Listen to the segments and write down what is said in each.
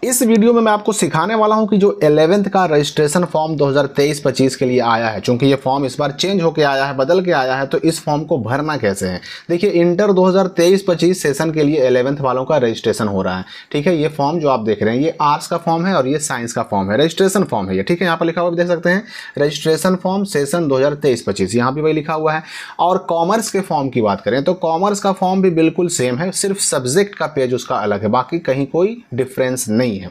इस वीडियो में मैं आपको सिखाने वाला हूं कि जो 11th का रजिस्ट्रेशन फॉर्म 2023-25 के लिए आया है, चूंकि ये फॉर्म इस बार चेंज होके आया है, बदल के आया है, तो इस फॉर्म को भरना कैसे है। देखिए, इंटर 2023-25 सेशन के लिए 11th वालों का रजिस्ट्रेशन हो रहा है। ठीक है, ये फॉर्म जो आप देख रहे हैं ये आर्ट्स का फॉर्म है और ये साइंस का फॉर्म है, रजिस्ट्रेशन फॉर्म है ये। ठीक है, यहाँ पर लिखा हुआ भी देख सकते हैं, रजिस्ट्रेशन फॉर्म सेशन 2023-25, यहाँ भी वही लिखा हुआ है। और कॉमर्स के फॉर्म की बात करें तो कॉमर्स का फॉर्म भी बिल्कुल सेम है, सिर्फ सब्जेक्ट का पेज उसका अलग है, बाकी कहीं कोई डिफरेंस नहीं है।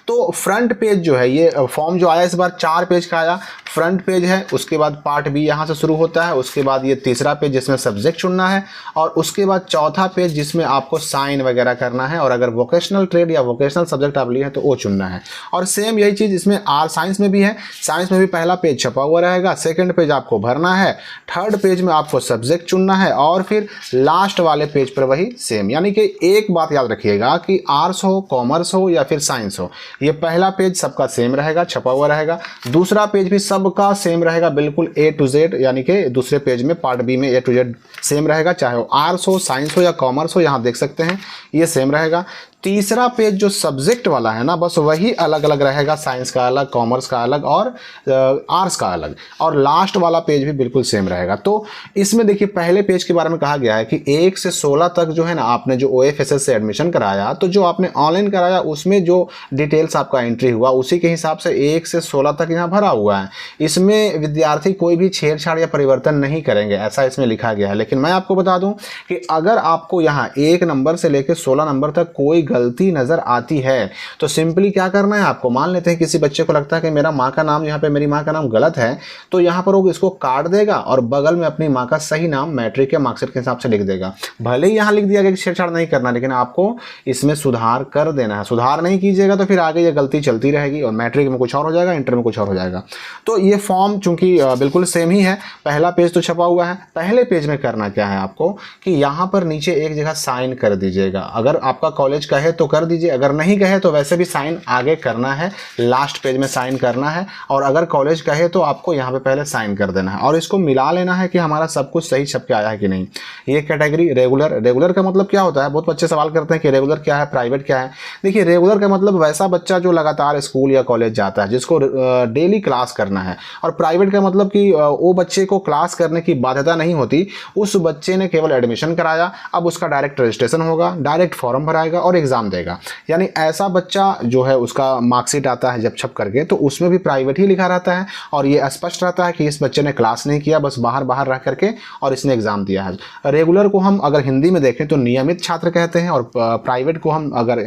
तो फ्रंट पेज जो है, ये फॉर्म जो आया इस बार 4 पेज का आया। फ्रंट पेज है, उसके बाद पार्ट बी यहाँ से शुरू होता है, उसके बाद ये तीसरा पेज जिसमें सब्जेक्ट चुनना है, और उसके बाद चौथा पेज जिसमें आपको साइन वगैरह करना है, और अगर वोकेशनल ट्रेड या वोकेशनल सब्जेक्ट आप लिए हैं तो वो चुनना है। और सेम यही चीज़ इसमें साइंस में भी है। साइंस में भी पहला पेज छपा हुआ रहेगा, सेकेंड पेज आपको भरना है, थर्ड पेज में आपको सब्जेक्ट चुनना है, और फिर लास्ट वाले पेज पर वही सेम। यानी कि एक बात याद रखिएगा कि आर्ट्स हो, कॉमर्स हो या फिर साइंस हो, ये पहला पेज सबका सेम रहेगा, छपा हुआ रहेगा। दूसरा पेज भी सबका सेम रहेगा, बिल्कुल A to Z, यानी कि दूसरे पेज में पार्ट बी में A to Z सेम रहेगा, चाहे वो आर्ट्स हो, साइंस हो या कॉमर्स हो, यहाँ देख सकते हैं ये सेम रहेगा। तीसरा पेज जो सब्जेक्ट वाला है ना, बस वही अलग अलग रहेगा, साइंस का अलग, कॉमर्स का अलग और आर्ट्स का अलग, और लास्ट वाला पेज भी बिल्कुल सेम रहेगा। तो इसमें देखिए, पहले पेज के बारे में कहा गया है कि 1 से 16 तक जो है ना, आपने जो OFSS से एडमिशन कराया, तो जो आपने ऑनलाइन कराया उसमें जो डिटेल्स आपका एंट्री हुआ उसी के हिसाब से 1 से 16 तक यहाँ भरा हुआ है। इसमें विद्यार्थी कोई भी छेड़छाड़ या परिवर्तन नहीं करेंगे, ऐसा इसमें लिखा गया है। लेकिन मैं आपको बता दूं कि अगर आपको यहाँ 1 नंबर से लेकर 16 नंबर तक कोई गलती नजर आती है तो सिंपली क्या करना है आपको, मान लेते हैं किसी बच्चे को लगता है कि मेरा माँ का नाम, यहाँ पे मेरी माँ का नाम गलत है, तो यहाँ पर वो इसको काट देगा और बगल में अपनी माँ का सही नाम मैट्रिक के मार्कशीट के हिसाब से लिख देगा। भले ही यहाँ लिख दिया गया कि छेड़छाड़ नहीं करना, लेकिन आपको इसमें सुधार कर देना है। सुधार नहीं कीजिएगा तो फिर आगे ये गलती चलती रहेगी और मैट्रिक में कुछ और हो जाएगा, इंटर में कुछ और हो जाएगा। तो ये फॉर्म चूंकि बिल्कुल सेम ही है, पहला पेज तो छपा हुआ है। पहले पेज में करना क्या है आपको कि यहाँ पर नीचे एक जगह साइन कर दीजिएगा। अगर आपका कॉलेज कहे तो कर दीजिए, अगर नहीं कहे तो वैसे भी साइन आगे करना है, लास्ट पेज में साइन करना है। और अगर कॉलेज कहे तो आपको यहाँ पे पहले साइन कर देना है और इसको मिला लेना है कि हमारा सब कुछ सही छप के आया है कि नहीं। ये कैटेगरी रेगुलर, रेगुलर का मतलब क्या होता है, बहुत बच्चे सवाल करते हैं कि रेगुलर क्या है, प्राइवेट क्या है। देखिए, रेगुलर का मतलब वैसा बच्चा जो लगातार स्कूल या कॉलेज जाता है, जिसको डेली क्लास करना है। और प्राइवेट का मतलब कि वो बच्चे को क्लास करने की बाध्यता नहीं होती, उस बच्चे ने केवल एडमिशन कराया, अब उसका डायरेक्ट रजिस्ट्रेशन होगा, डायरेक्ट फॉर्म भराएगा और एग्जाम देगा। यानी ऐसा बच्चा जो है उसका मार्कशीट आता है जब छप करके, तो उसमें भी प्राइवेट ही लिखा रहता है और ये स्पष्ट रहता है कि इस बच्चे ने क्लास नहीं किया, बस बाहर बाहर रह करके और इसने एग्जाम दिया है। रेगुलर को हम अगर हिंदी में देखें तो नियमित छात्र कहते हैं, और प्राइवेट को हम अगर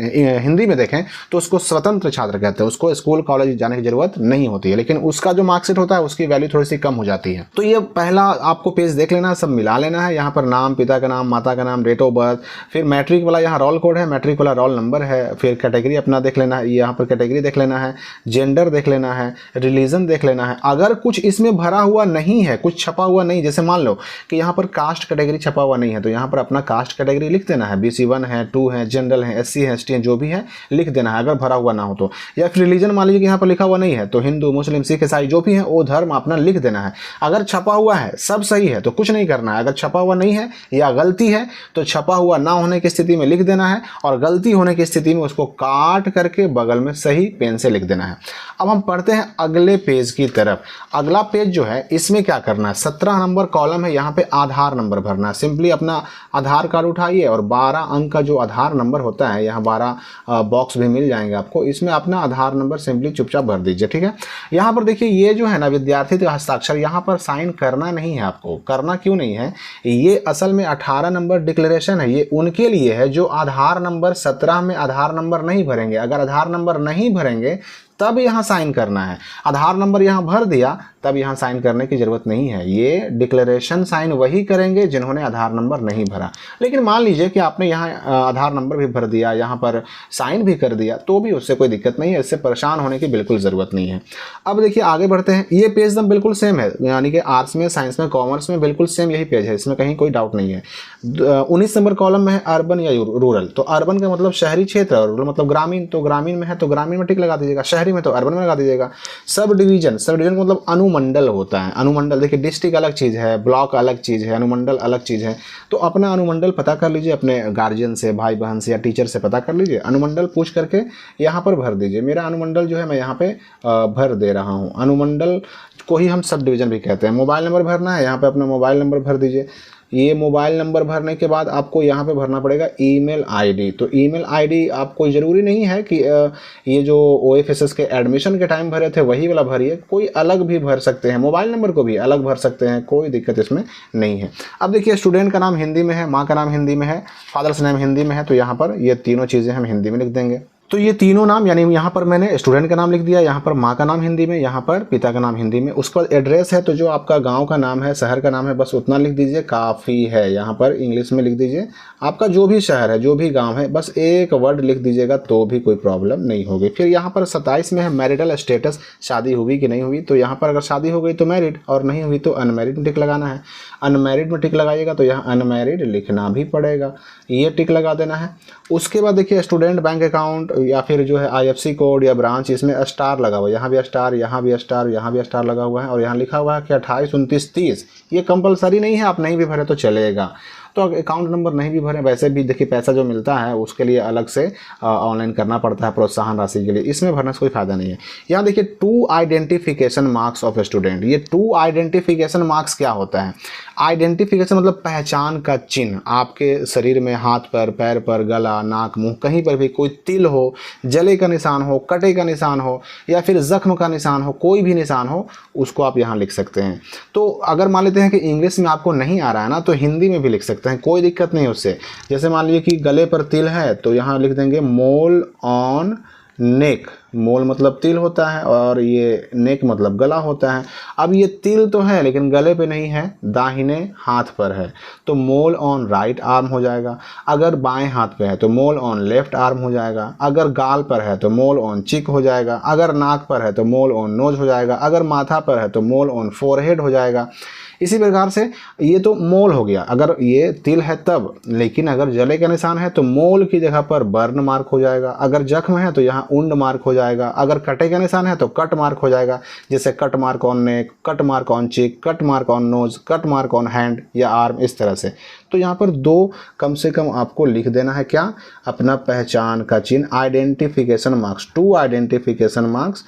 हिंदी में देखें तो उसको स्वतंत्र छात्र कहते हैं। उसको स्कूल कॉलेज जाने की जरूरत नहीं होती है, लेकिन उसका जो मार्कशीट होता है उसकी वैल्यू थोड़ी सी कम हो जाती है। तो ये पहला आपको पेज देख लेना है, सब मिला लेना है। यहाँ पर नाम, पिता का नाम, माता का नाम, डेट ऑफ बर्थ, फिर मैट्रिक वाला यहाँ रोल कोड है, मैट्रिक वाला रोल नंबर है, फिर कैटेगरी अपना देख लेना है, यहाँ पर कैटेगरी देख लेना है, जेंडर देख लेना है, रिलीजन देख लेना है। अगर कुछ इसमें भरा हुआ नहीं है, कुछ छपा हुआ नहीं, जैसे मान लो कि यहाँ पर कास्ट कैटेगरी छपा हुआ नहीं है, तो यहाँ पर अपना कास्ट कैटेगरी लिख देना है, BC1 है, 2 है, जनरल है, SC है, ST है, जो भी है लिख देना है अगर भरा हुआ ना हो तो। या फिर रिलीजन मान लीजिए कि यहाँ पर लिखा हुआ नहीं है, तो हिंदू, मुस्लिम, सिख, ईसाई जो भी है वो धर्म अपना लिख देना है। अगर छपा हुआ है, सब सही है, तो कुछ नहीं करना है। अगर छपा हुआ नहीं है या गलती है तो छपा हुआ ना होने की स्थिति में लिख देना है, और गलती होने की स्थिति में उसको काट करके बगल में सही पेन से लिख देना है। अब हम पढ़ते हैं अगले पेज की तरफ। अगला पेज जो है इसमें क्या करना है, 17 नंबर कॉलम है, यहाँ पे आधार नंबर भरना है। सिंपली अपना आधार कार्ड उठाइए और 12 अंक का जो आधार नंबर होता है, यहाँ 12 बॉक्स भी मिल जाएंगे आपको, इसमें अपना आधार नंबर सिंपली चुपचाप भर दीजिए। ठीक है, यहाँ पर देखिए ये जो है ना विद्यार्थी का हस्ताक्षर, यहाँ पर साइन करना नहीं है आपको। करना क्यों नहीं है, ये असल में 18 नंबर डिक्लेरेशन है, ये उनके लिए है जो आधार नंबर 17 में आधार नंबर नहीं भरेंगे। अगर आधार नंबर नहीं भरेंगे तब यहाँ साइन करना है। आधार नंबर यहाँ भर दिया तब यहाँ साइन करने की जरूरत नहीं है। ये डिक्लेरेशन साइन वही करेंगे जिन्होंने आधार नंबर नहीं भरा। लेकिन मान लीजिए कि आपने यहाँ आधार नंबर भी भर दिया, यहाँ पर साइन भी कर दिया, तो भी उससे कोई दिक्कत नहीं है, इससे परेशान होने की बिल्कुल ज़रूरत नहीं है। अब देखिए आगे बढ़ते हैं। ये पेज एकदम बिल्कुल सेम है, यानी कि आर्ट्स में, साइंस में, कॉमर्स में बिल्कुल सेम यही पेज है, इसमें कहीं कोई डाउट नहीं है। 19 नंबर कॉलम में है अर्बन या रूरल। तो अर्बन का मतलब शहरी क्षेत्र और रूरल मतलब ग्रामीण। तो ग्रामीण में है तो ग्रामीण में टिक लगा दीजिएगा, शहरी शहरी में तो अर्बन में लगा दीजिएगा। सब डिवीजन का मतलब अनुमंडल होता है। अनुमंडल देखिए, डिस्ट्रिक्ट अलग चीज़ है, ब्लॉक अलग चीज़ है, अनुमंडल अलग चीज़ है। तो अपना अनुमंडल पता कर लीजिए, अपने गार्जियन से, भाई बहन से या टीचर से पता कर लीजिए। अनुमंडल पूछ करके यहाँ पर भर दीजिए। मेरा अनुमंडल जो है मैं यहाँ पे भर दे रहा हूँ। अनुमंडल को ही हम सब डिवीज़न भी कहते हैं। मोबाइल नंबर भरना है, यहाँ पे अपना मोबाइल नंबर भर दीजिए। ये मोबाइल नंबर भरने के बाद आपको यहाँ पे भरना पड़ेगा ईमेल आईडी। तो ईमेल आईडी आपको ज़रूरी नहीं है कि ये जो OFSS के एडमिशन के टाइम भरे थे वही वाला भरिए, कोई अलग भी भर सकते हैं। मोबाइल नंबर को भी अलग भर सकते हैं, कोई दिक्कत इसमें नहीं है। अब देखिए, स्टूडेंट का नाम हिंदी में है, माँ का नाम हिंदी में है, फादर्स नेम हिंदी में है, तो यहाँ पर ये तीनों चीज़ें हम हिंदी में लिख देंगे। तो ये तीनों नाम, यानी यहाँ पर मैंने स्टूडेंट का नाम लिख दिया, यहाँ पर माँ का नाम हिंदी में, यहाँ पर पिता का नाम हिंदी में। उसके बाद एड्रेस है, तो जो आपका गांव का नाम है, शहर का नाम है, बस उतना लिख दीजिए, काफ़ी है। यहाँ पर इंग्लिश में लिख दीजिए आपका जो भी शहर है, जो भी गांव है, बस एक वर्ड लिख दीजिएगा तो भी कोई प्रॉब्लम नहीं होगी। फिर यहाँ पर 27 में है मैरिटल स्टेटस, शादी हुई कि नहीं हुई। तो यहाँ पर अगर शादी हो गई तो मैरिड, और नहीं हुई तो अनमैरिड में टिक लगाना है। अनमैरिड में टिक लगाइएगा तो यहाँ अनमैरिड लिखना भी पड़ेगा, ये टिक लगा देना है। उसके बाद देखिए, स्टूडेंट बैंक अकाउंट या फिर जो है IFSC कोड या ब्रांच, इसमें स्टार लगा हुआ है, यहाँ भी स्टार, यहाँ भी स्टार, यहाँ भी स्टार लगा हुआ है, और यहाँ लिखा हुआ है कि 28, 29, 30। ये कंपलसरी नहीं है, आप नहीं भी भरे तो चलेगा। तो अकाउंट नंबर नहीं भी भरें, वैसे भी देखिए पैसा जो मिलता है उसके लिए अलग से ऑनलाइन करना पड़ता है प्रोत्साहन राशि के लिए, इसमें भरने से कोई फायदा नहीं है। यहाँ देखिए 2 आइडेंटिफिकेशन मार्क्स ऑफ स्टूडेंट। ये 2 आइडेंटिफिकेशन मार्क्स क्या होता है? आइडेंटिफिकेशन मतलब पहचान का चिन्ह। आपके शरीर में हाथ पर, पैर पर, गला, नाक, मुंह, कहीं पर भी कोई तिल हो, जले का निशान हो, कटे का निशान हो, या फिर जख्म का निशान हो, कोई भी निशान हो, उसको आप यहाँ लिख सकते हैं। तो अगर मान लेते हैं कि इंग्लिश में आपको नहीं आ रहा है ना, तो हिंदी में भी लिख सकते हैं, कोई दिक्कत नहीं उससे। जैसे मान लीजिए कि गले पर तिल है, तो यहाँ लिख देंगे मोल ऑन नेक। मोल मतलब तिल होता है, और ये नेक मतलब गला होता है। अब ये तिल तो है लेकिन गले पे नहीं है, दाहिने हाथ पर है, तो मोल ऑन राइट आर्म हो जाएगा। अगर बाएं हाथ पे है तो मोल ऑन लेफ्ट आर्म हो जाएगा। अगर गाल पर है तो मोल ऑन चिक हो जाएगा। अगर नाक पर है तो मोल ऑन नोज हो जाएगा। अगर माथा पर है तो मोल ऑन फोरहेड हो जाएगा। इसी प्रकार से ये तो मोल हो गया अगर ये तिल है तब, लेकिन अगर जले का निशान है तो मोल की जगह पर बर्न मार्क हो जाएगा। अगर जख्म है तो यहाँ उंड मार्क हो जाएगा। अगर कटे का निशान है तो कट मार्क हो जाएगा, जैसे cut mark on neck, cut mark on cheek, cut mark on nose, cut mark on hand या आर्म, इस तरह से। तो यहाँ पर 2 कम से कम आपको लिख देना है, क्या? अपना पहचान का चिन्ह, आइडेंटिफिकेशन मार्क्स, 2 आइडेंटिफिकेशन मार्क्स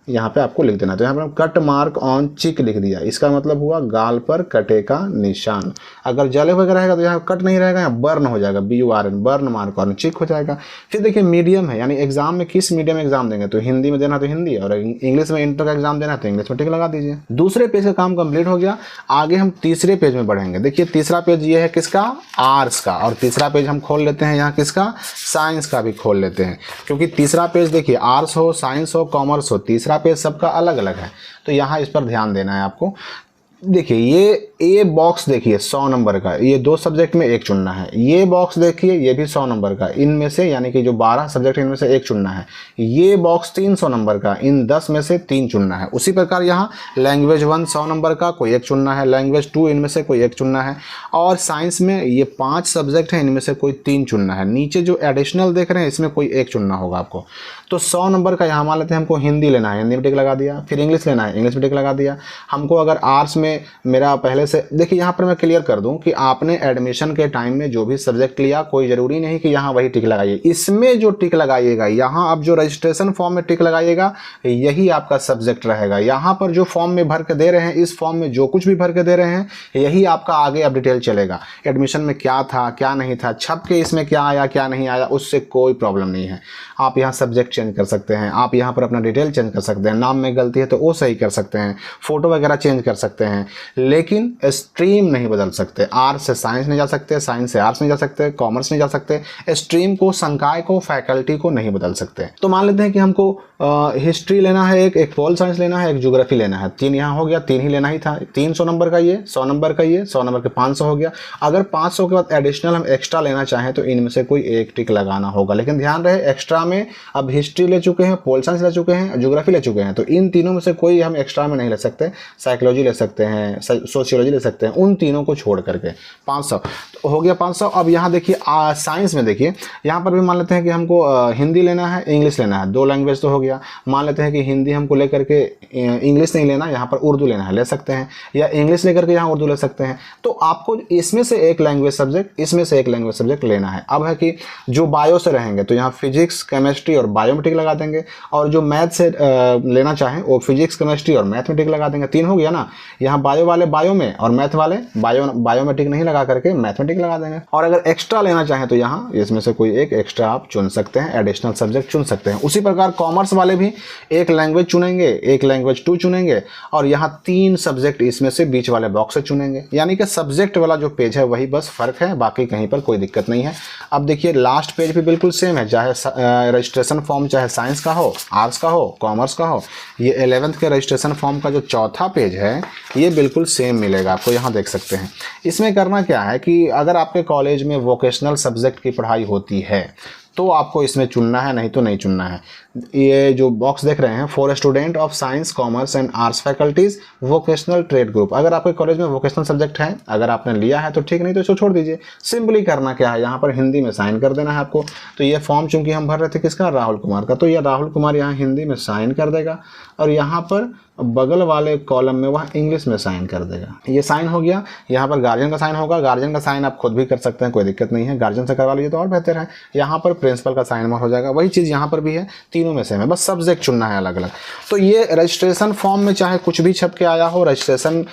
यहाँ पे आपको लिख देना। तो यहाँ पर कट मार्क ऑन चिक लिख दिया, इसका मतलब हुआ गाल पर कटे का निशान। अगर जले वगैरह रहेगा तो यहाँ कट नहीं रहेगा, यहाँ बर्न हो जाएगा, BURN, बर्न मार्क ऑन चिक हो जाएगा। फिर देखिए मीडियम है, यानी एग्जाम में किस मीडियम में एग्जाम देंगे, तो हिंदी में देना तो हिंदी, और इंग्लिश में इंटर का एग्जाम देना तो इंग्लिश में टिक लगा दीजिए। दूसरे पेज का काम कंप्लीट हो गया। आगे हम तीसरे पेज में बढ़ेंगे। देखिए तीसरा पेज ये है किसका? आर्ट्स का। और तीसरा पेज हम खोल लेते हैं यहाँ किसका? साइंस का भी खोल लेते हैं, क्योंकि तीसरा पेज देखिए आर्ट्स हो, साइंस हो, कॉमर्स हो, तीसरा पेज सबका अलग अलग है, तो यहाँ इस पर ध्यान देना है आपको। देखिए ये ए बॉक्स देखिए 100 नंबर का, ये 2 सब्जेक्ट में 1 चुनना है। ये बॉक्स देखिए ये भी 100 नंबर का, इनमें से यानी कि जो 12 सब्जेक्ट इनमें से 1 चुनना है। ये बॉक्स 300 नंबर का, इन 10 में से 3 चुनना है। उसी प्रकार यहाँ लैंग्वेज 1 100 नंबर का, कोई 1 चुनना है। लैंग्वेज 2 इनमें से कोई 1 चुनना है। और साइंस में ये 5 सब्जेक्ट हैं, इनमें से कोई 3 चुनना है। नीचे जो एडिशनल देख रहे हैं इसमें कोई 1 चुनना होगा आपको। तो 100 नंबर का यहाँ मान लेते हैं हमको हिंदी लेना है, हिंदी में टिक लगा दिया। फिर इंग्लिश लेना है, इंग्लिश में टिक लगा दिया। हमको अगर आर्ट्स में मेरा पहले से, देखिए यहाँ पर मैं क्लियर कर दूं कि आपने एडमिशन के टाइम में जो भी सब्जेक्ट लिया, कोई जरूरी नहीं कि यहाँ वही टिक लगाइए। इसमें जो टिक लगाइएगा, यहाँ आप जो रजिस्ट्रेशन फॉर्म में टिक लगाइएगा, यही आपका सब्जेक्ट रहेगा। यहाँ पर जो फॉर्म में भर के दे रहे हैं, इस फॉर्म में जो कुछ भी भर के दे रहे हैं, यही आपका आगे अब डिटेल चलेगा। एडमिशन में क्या था, क्या नहीं था, छप के इसमें क्या आया, क्या नहीं आया, उससे कोई प्रॉब्लम नहीं है। आप यहाँ सब्जेक्ट चेंज कर सकते हैं, आप यहाँ पर अपना डिटेल चेंज कर सकते हैं, नाम में गलती है तो वो सही कर सकते हैं, फोटो वगैरह चेंज कर सकते हैं, लेकिन स्ट्रीम नहीं बदल सकते। आर्ट्स से साइंस नहीं जा सकते, साइंस से आर्ट्स नहीं जा सकते, कॉमर्स नहीं जा सकते, स्ट्रीम को, संकाय को, फैकल्टी को नहीं बदल सकते। तो मान लेते हैं कि हमको हिस्ट्री लेना है, एक पोल साइंस लेना है, एक ज्योग्राफी लेना है। 3 यहाँ हो गया, 3 ही लेना ही था। 300 नंबर का ये, 100 नंबर का ये, 100 नंबर के 500 हो गया। अगर 500 के बाद एडिशनल हम एक्स्ट्रा लेना चाहें तो इनमें से कोई 1 टिक लगाना होगा। लेकिन ध्यान रहे, एक्स्ट्रा में अब हिस्ट्री ले चुके हैं, पोल साइंस ले चुके हैं, ज्योग्राफी ले चुके हैं, तो इन तीनों में से कोई हम एक्स्ट्रा में नहीं ले सकते। साइकोलॉजी ले सकते सकते हैं, सोशियोलॉजी ले सकते हैं, उन तीनों को छोड़ करके 500 तो हो गया 500। अब यहाँ देखिए साइंस में देखिए यहाँ पर भी मान लेते हैं कि हमको हिंदी लेना है, इंग्लिश लेना है, 2 लैंग्वेज तो हो गया। मान लेते हैं कि हिंदी हमको लेकर के इंग्लिश नहीं लेना, यहाँ पर उर्दू लेना है, ले सकते हैं, या इंग्लिश लेकर के यहाँ उर्दू ले सकते हैं। तो आपको इसमें से एक लैंग्वेज सब्जेक्ट, इसमें से एक लैंग्वेज सब्जेक्ट लेना है। अब है कि जो बायो से रहेंगे तो यहाँ फिजिक्स, केमिस्ट्री और बायोमेट्रिक लगा देंगे, और जो मैथ से लेना चाहें वो फिजिक्स, केमिस्ट्री और मैथमेटिक लगा देंगे। 3 हो गया ना। यहाँ बायो वाले बायो में और मैथ वाले बायोमेट्रिक नहीं लगा करके मैथमेटिक लगा देंगे। और अगर एक्स्ट्रा लेना चाहें तो यहाँ इसमें से कोई एक एक्स्ट्रा आप चुन सकते हैं, एडिशनल सब्जेक्ट चुन सकते हैं। उसी प्रकार कॉमर्स वाले भी एक लैंग्वेज चुनेंगे, एक लैंग्वेज 2 चुनेंगे, और यहाँ 3 सब्जेक्ट इसमें से बीच वाले बॉक्स से चुनेंगे। यानी कि सब्जेक्ट वाला जो पेज है वही बस फर्क है, बाकी कहीं पर कोई दिक्कत नहीं है। अब देखिए लास्ट पेज भी बिल्कुल सेम है, चाहे रजिस्ट्रेशन फॉर्म चाहे साइंस का हो, आर्ट्स का हो, कॉमर्स का हो। ये 11th के रजिस्ट्रेशन फॉर्म का जो चौथा पेज है ये बिल्कुल सेम मिलेगा आपको, यहाँ देख सकते हैं। इसमें करना क्या है कि अगर आपके कॉलेज में वोकेशनल सब्जेक्ट की पढ़ाई होती है तो आपको इसमें चुनना है, नहीं तो नहीं चुनना है। ये जो बॉक्स देख रहे हैं, for student of science, commerce and arts faculties vocational trade group. अगर आपके कॉलेज में वोकेशनल सब्जेक्ट है, अगर आपने लिया है तो ठीक, नहीं तो इसको छोड़ दीजिए। सिंपली करना क्या है, यहाँ पर हिंदी में साइन कर देना है आपको। तो ये फॉर्म चूंकि हम भर रहे थे किसका, राहुल कुमार का, तो ये राहुल कुमार यहाँ हिंदी में साइन कर देगा, और यहाँ पर बगल वाले कॉलम में वह इंग्लिश में साइन कर देगा। ये साइन हो गया। यहाँ पर गार्जियन का साइन होगा। गार्जियन का साइन आप खुद भी कर सकते हैं, कोई दिक्कत नहीं है, गार्जियन से करवा लीजिए तो और बेहतर है। यहाँ पर प्रिंसिपल का साइन हो जाएगा। वही चीज़ यहाँ पर भी है, तीनों में सेम है, बस सब्जेक्ट चुनना है अलग अलग। तो ये रजिस्ट्रेशन फॉर्म में चाहे कुछ भी छप के आया हो, रजिस्ट्रेशन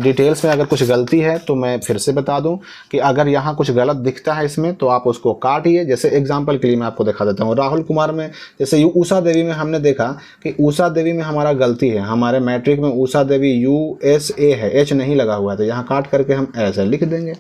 डिटेल्स में अगर कुछ गलती है तो मैं फिर से बता दूं कि अगर यहाँ कुछ गलत दिखता है इसमें तो आप उसको काटिए। जैसे एग्जाम्पल के लिए मैं आपको दिखा देता हूँ। राहुल कुमार में जैसे उषा देवी में हमने देखा कि उषा देवी में हमारा गलती है, हमारे मैट्रिक में उषा देवी USA है, H नहीं लगा हुआ है, तो यहाँ काट करके हम ऐसे लिख देंगे।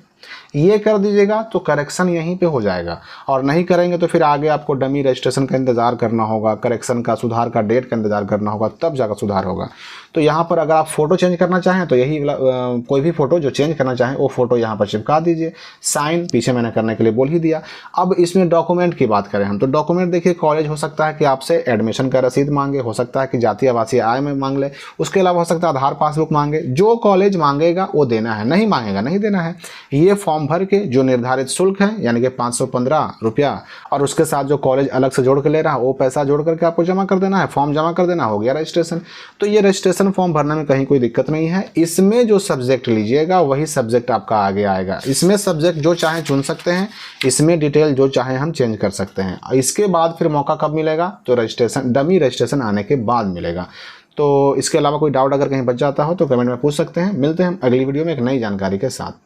ये कर दीजिएगा तो करेक्शन यहीं पे हो जाएगा, और नहीं करेंगे तो फिर आगे आपको डमी रजिस्ट्रेशन का इंतज़ार करना होगा, करेक्शन का, सुधार का डेट का इंतज़ार करना होगा, तब जाकर सुधार होगा। तो यहाँ पर अगर आप फ़ोटो चेंज करना चाहें तो यही कोई भी फ़ोटो जो चेंज करना चाहें वो फ़ोटो यहाँ पर चिपका दीजिए। साइन पीछे मैंने करने के लिए बोल ही दिया। अब इसमें डॉक्यूमेंट की बात करें हम, तो डॉक्यूमेंट देखिए, कॉलेज हो सकता है कि आपसे एडमिशन का रसीद मांगे, हो सकता है कि जातीय आवासीय आय में मांग ले, उसके अलावा हो सकता है आधार पासबुक मांगे। जो कॉलेज मांगेगा वो देना है, नहीं मांगेगा नहीं देना है। ये फॉर्म भर के जो निर्धारित शुल्क है यानी कि 515 रुपया, और उसके साथ जो कॉलेज अलग से जोड़ के ले रहा है वो पैसा जोड़ करके आपको जमा कर देना है, फॉर्म जमा कर देना, हो गया रजिस्ट्रेशन। तो ये रजिस्ट्रेशन फॉर्म भरने में कहीं कोई दिक्कत नहीं है। इसमें जो सब्जेक्ट लीजिएगा वही सब्जेक्ट आपका आगे आएगा। इसमें सब्जेक्ट जो चाहे चुन सकते हैं, इसमें डिटेल जो चाहे हम चेंज कर सकते हैं। इसके बाद फिर मौका कब मिलेगा, तो रजिस्ट्रेशन, डमी रजिस्ट्रेशन आने के बाद मिलेगा। तो इसके अलावा कोई डाउट अगर कहीं बच जाता हो तो कमेंट में पूछ सकते हैं। मिलते हैं हम अगली वीडियो में एक नई जानकारी के साथ।